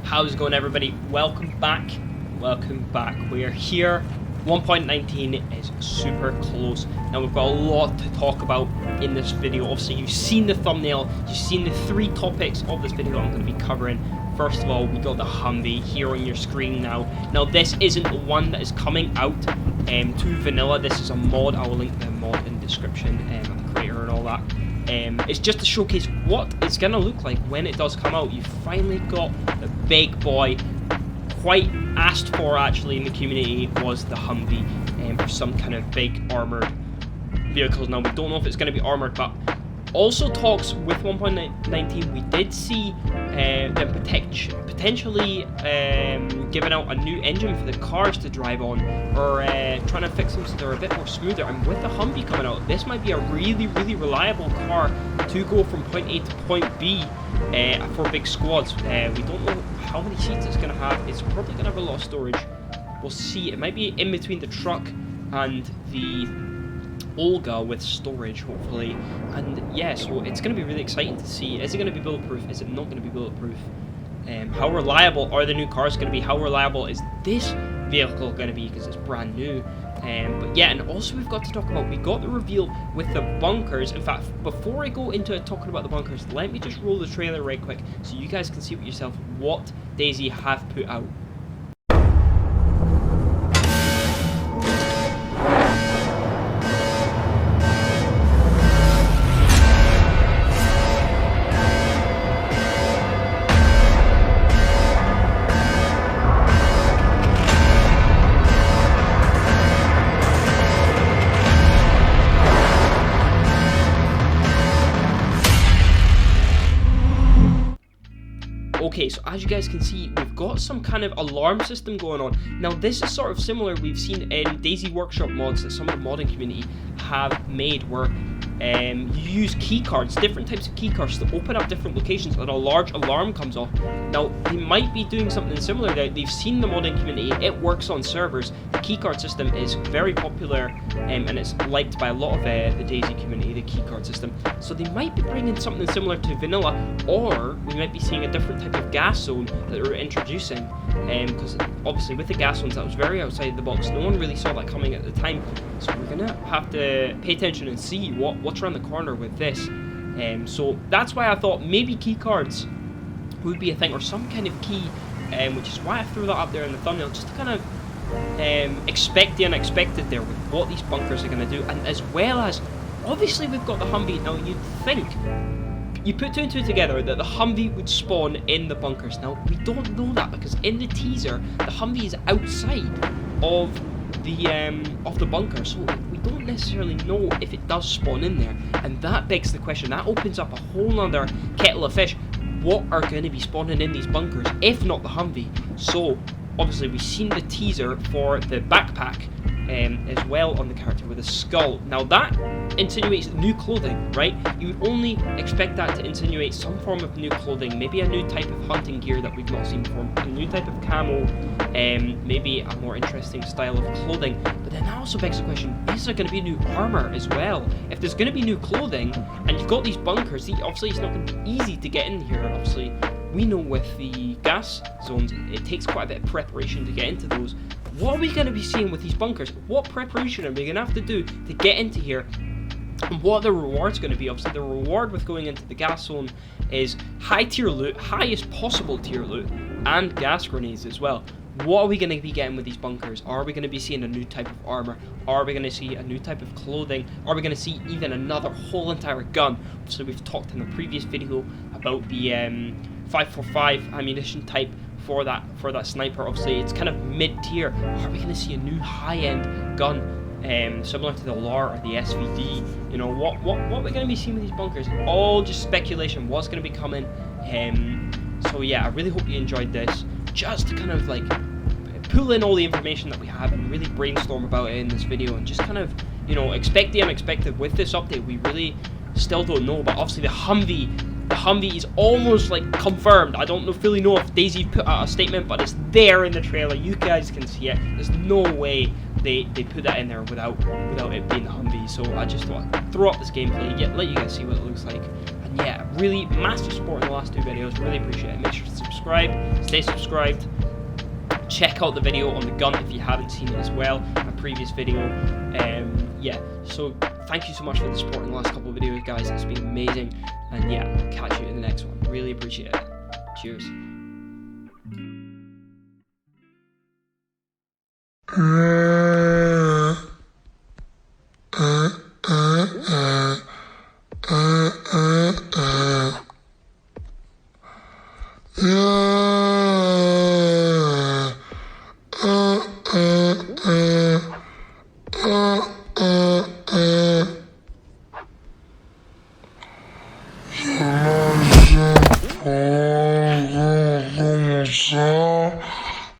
How's it going, everybody? Welcome back. We are here. 1.19 is super close. Now we've got a lot to talk about in this video. Obviously, you've seen the thumbnail, you've seen the 3 topics of this video I'm going to be covering. First of all, we got the HUMVEE here on your screen now. Now this isn't the one that is coming out to vanilla. This is a mod. I will link the mod in the description and the creator and all that. It's just to showcase what it's going to look like when it does come out. You've finally got the big boy. Quite asked for actually in the community was the HUMVEE, or some kind of big armoured vehicles. Now we don't know if it's going to be armoured, but also talks with 1.19 we did see them potentially giving out a new engine for the cars to drive on, or trying to fix them so they're a bit more smoother. And with the HUMVEE coming out, this might be a really reliable car to go from point A to point B for big squads. We don't know how many seats it's going to have. It's probably going to have a lot of storage. We'll see. It might be in between the truck and the Olga with storage, hopefully. And yeah, so it's going to be really exciting to see. Is it going to be bulletproof? Is it not going to be bulletproof? How reliable are the new cars going to be? How reliable is this vehicle going to be, because it's brand new? But yeah, and also we've got to talk about, we got the reveal with the bunkers. In fact, before I go into talking about the bunkers, let me just roll the trailer right quick so you guys can see for yourself what DayZ have put out. Okay, so as you guys can see, we've got some kind of alarm system going on. Now this is sort of similar we've seen in DayZ Workshop mods that some of the modding community have made, where you use keycards, different types of keycards to open up different locations, and a large alarm comes off. Now they might be doing something similar there. They've seen the modding community, it works on servers. The keycard system is very popular, and it's liked by a lot of the DayZ community, the keycard system. So they might be bringing something similar to vanilla, or we might be seeing a different type of gas zone that they're introducing, because obviously with the gas zones that was very outside the box. No one really saw that coming at the time, so we're gonna have to pay attention and see what's around the corner with this. So that's why I thought maybe key cards would be a thing, or some kind of key, which is why I threw that up there in the thumbnail, just to kind of expect the unexpected there with what these bunkers are going to do. And as well as, obviously we've got the HUMVEE. Now you'd think, you put 2 and 2 together, that the HUMVEE would spawn in the bunkers. Now we don't know that, because in the teaser the HUMVEE is outside of the bunker, so we don't necessarily know if it does spawn in there. And that begs the question, that opens up a whole other kettle of fish. What are going to be spawning in these bunkers if not the HUMVEE? So obviously we've seen the teaser for the backpack as well on the character with a skull. Now that insinuates new clothing, right? You would only expect that to insinuate some form of new clothing, maybe a new type of hunting gear that we've not seen before, a new type of camo, maybe a more interesting style of clothing. But then that also begs the question, is there going to be new armor as well? If there's going to be new clothing and you've got these bunkers, obviously it's not going to be easy to get in here. Obviously we know with the gas zones it takes quite a bit of preparation to get into those. What are we going to be seeing with these bunkers? What preparation are we going to have to do to get into here? And what are the rewards going to be? Obviously the reward with going into the gas zone is high tier loot, highest possible tier loot, and gas grenades as well. What are we going to be getting with these bunkers? Are we going to be seeing a new type of armor? Are we going to see a new type of clothing? Are we going to see even another whole entire gun? So we've talked in the previous video about the 545 ammunition type for that sniper. Obviously it's kind of mid-tier. Are we going to see a new high-end gun, similar to the LAR or the SVD? You know, what we're going to be seeing with these bunkers? All just speculation. What's going to be coming? So yeah, I really hope you enjoyed this. Just to kind of like pull in all the information that we have and really brainstorm about it in this video, and just kind of, you know, expect the unexpected with this update. We really still don't know, but obviously the HUMVEE is almost like confirmed. I don't fully know if DayZ put out a statement, but it's there in the trailer. You guys can see it. There's no way they put that in there without it being the HUMVEE. So I just thought I'd throw up this gameplay, let you guys see what it looks like, And yeah, really massive support in the last 2 videos. Really appreciate it. Make sure to subscribe, stay subscribed. Check out the video on the gun if you haven't seen it as well, my previous video. Yeah, so thank you so much for the support in the last couple of videos, guys. It's been amazing. And yeah, I'll catch you in the next one. Really appreciate it. Cheers. Yeah.